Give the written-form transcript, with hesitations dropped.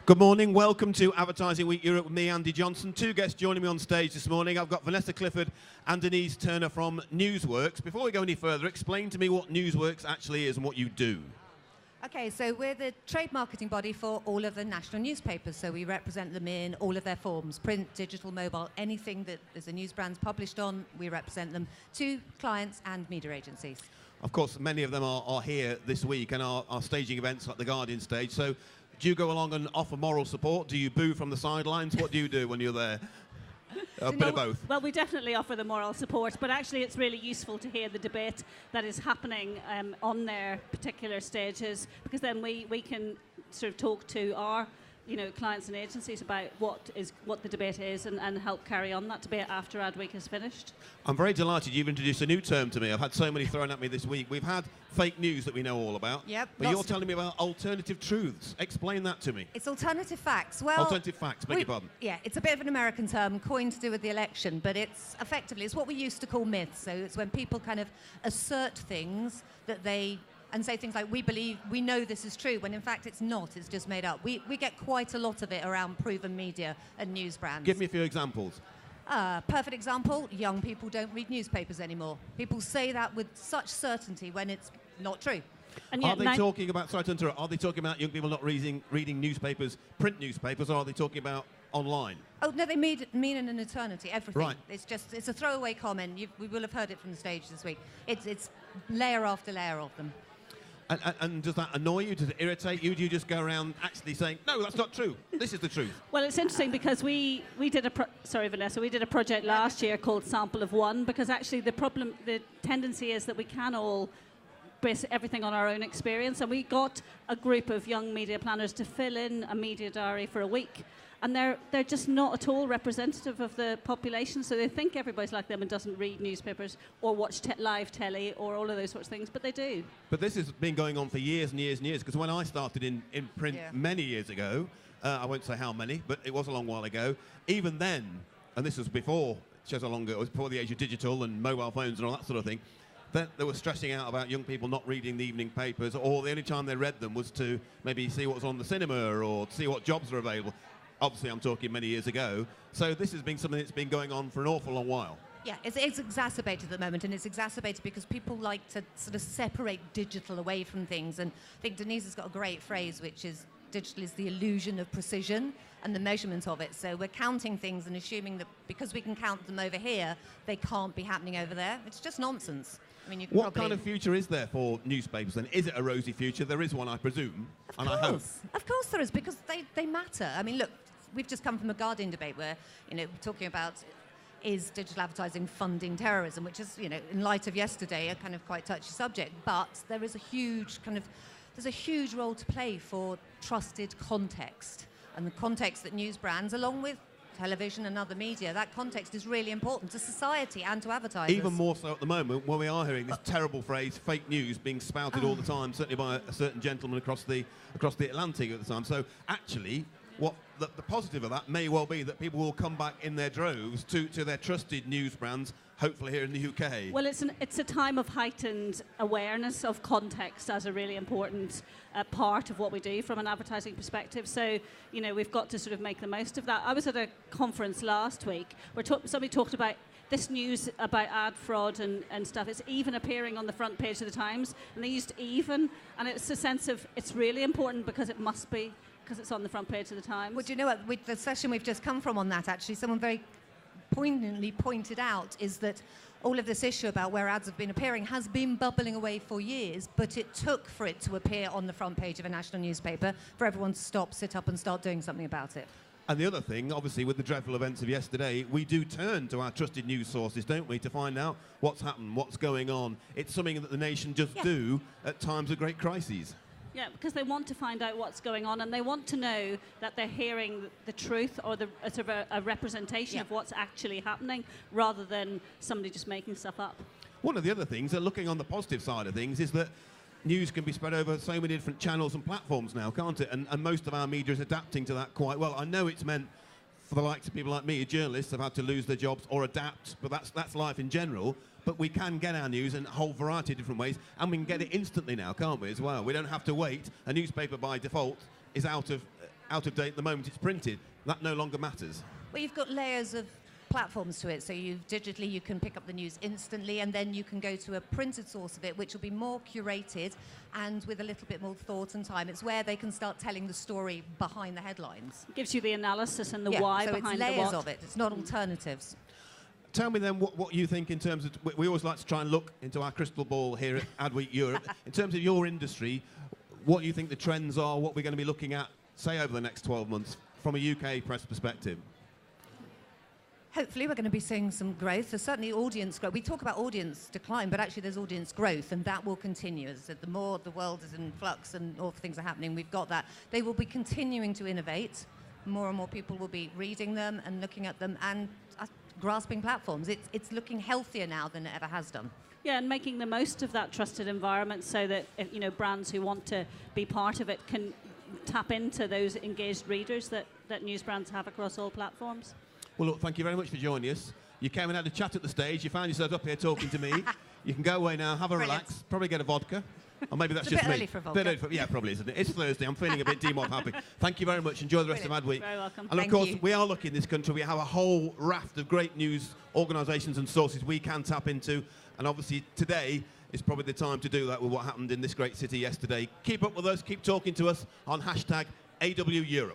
Good morning, welcome to Advertising Week Europe with me, Andy Johnson. Two guests joining me on stage this morning. I've got Vanessa Clifford and Denise Turner from Newsworks. Before we go any further, explain to me what Newsworks actually is and what you do. Okay, so we're the trade marketing body for all of the national newspapers, so we represent them in all of their forms, print, digital, mobile, anything that there's a news brand's published on, we represent them to clients and media agencies. Of course, many of them are here this week and are staging events like the Guardian stage, so do you go along and offer moral support? Do you boo from the sidelines? What do you do when you're there? A bit of both. Well, we definitely offer the moral support, but actually it's really useful to hear the debate that is happening on their particular stages, because then we can sort of talk to our clients and agencies about what the debate is and help carry on that debate after Ad Week is finished. I'm very delighted you've introduced a new term to me. I've had so many thrown at me this week. We've had fake news that we know all about. Yep. But you're telling me about alternative truths. Explain that to me. It's alternative facts. Well, alternative facts, beg your pardon. Yeah, it's a bit of an American term, coined to do with the election, but it's what we used to call myths. So it's when people kind of assert things and say things like, we know this is true, when in fact it's not, it's just made up. We get quite a lot of it around proven media and news brands. Give me a few examples. Perfect example, young people don't read newspapers anymore. People say that with such certainty when it's not true. And are they talking about young people not reading newspapers, print newspapers, or are they talking about online? Oh, no, they mean in an eternity, everything. Right. It's a throwaway comment. We will have heard it from the stage this week. It's layer after layer of them. And does that annoy you? Does it irritate you? Do you just go around actually saying, no, that's not true, this is the truth? Well, it's interesting because we did Vanessa, we did a project last year called Sample of One, because actually the tendency is that we can all base everything on our own experience, and we got a group of young media planners to fill in a media diary for a week. And they're just not at all representative of the population, so they think everybody's like them and doesn't read newspapers or watch live telly or all of those sorts of things, but they do. But this has been going on for years and years and years, because when I started in print many years ago, I won't say how many, but it was a long while ago, even then, and this was before, shows how long ago, it was before the age of digital and mobile phones and all that sort of thing, that they were stressing out about young people not reading the evening papers, or the only time they read them was to maybe see what was on the cinema or see what jobs were available. Obviously, I'm talking many years ago. So this has been something that's been going on for an awful long while. Yeah, it's exacerbated at the moment, and it's exacerbated because people like to sort of separate digital away from things. And I think Denise has got a great phrase, which is digital is the illusion of precision and the measurement of it. So we're counting things and assuming that because we can count them over here, they can't be happening over there. It's just nonsense. I mean, what kind of future is there for newspapers then? Is it a rosy future? There is one, I presume, and I hope. Of course there is, because they matter. I mean, look, we've just come from a Guardian debate where, we're talking about is digital advertising funding terrorism, which is, in light of yesterday, a kind of quite touchy subject. But there is there's a huge role to play for trusted context. And the context that news brands, along with television and other media, that context is really important to society and to advertisers. Even more so at the moment, when we are hearing this terrible phrase, fake news, being spouted all the time, certainly by a certain gentleman across the Atlantic at the time. So actually, what the positive of that may well be that people will come back in their droves to their trusted news brands, hopefully here in the UK. Well, it's a time of heightened awareness of context as a really important part of what we do from an advertising perspective. So, we've got to sort of make the most of that. I was at a conference last week where somebody talked about this news about ad fraud and stuff. It's even appearing on the front page of the Times, and they used even, and it's a sense of it's really important because it must be, because it's on the front page of the Times. Well, do you know what? With the session we've just come from on that, actually, someone very poignantly pointed out is that all of this issue about where ads have been appearing has been bubbling away for years, but it took for it to appear on the front page of a national newspaper for everyone to stop, sit up and start doing something about it. And the other thing, obviously, with the dreadful events of yesterday, we do turn to our trusted news sources, don't we, to find out what's happened, what's going on. It's something that the nation just do at times of great crises. Yeah, because they want to find out what's going on, and they want to know that they're hearing the truth or sort of a representation of what's actually happening, rather than somebody just making stuff up. One of the other things, looking on the positive side of things, is that news can be spread over so many different channels and platforms now, can't it? And most of our media is adapting to that quite well. I know it's meant for the likes of people like me, journalists, have had to lose their jobs or adapt, but that's life in general. But we can get our news in a whole variety of different ways, and we can get it instantly now, can't we, as well? We don't have to wait. A newspaper by default is out of out of date the moment it's printed. That no longer matters. Well, you've got layers of platforms to it. So digitally you can pick up the news instantly, and then you can go to a printed source of it, which will be more curated and with a little bit more thought and time. It's where they can start telling the story behind the headlines. It gives you the analysis and the why so behind it's layers the what. of it. It's not alternatives. Tell me then what you think in terms of, we always like to try and look into our crystal ball here at Adweek Europe. In terms of your industry, what you think the trends are, what we're going to be looking at, say, over the next 12 months from a UK press perspective? Hopefully we're going to be seeing some growth. There's certainly audience growth. We talk about audience decline, but actually there's audience growth, and that will continue. As I said, the more the world is in flux and all things are happening, we've got that. They will be continuing to innovate. More and more people will be reading them and looking at them and grasping platforms. It's looking healthier now than it ever has done. Yeah, and making the most of that trusted environment so that brands who want to be part of it can tap into those engaged readers that news brands have across all platforms. Well, look, thank you very much for joining us. You came and had a chat at the stage. You found yourselves up here talking to me. You can go away now, have a relax, probably get a vodka. Or maybe that's just me. Early for a vodka. Yeah, probably, isn't it? It's Thursday. I'm feeling a bit D-Mob happy. Thank you very much. Enjoy the rest of Adweek. Very welcome. And of course, we are lucky in this country. We have a whole raft of great news organisations and sources we can tap into. And obviously, today is probably the time to do that with what happened in this great city yesterday. Keep up with us. Keep talking to us on #AWEurope.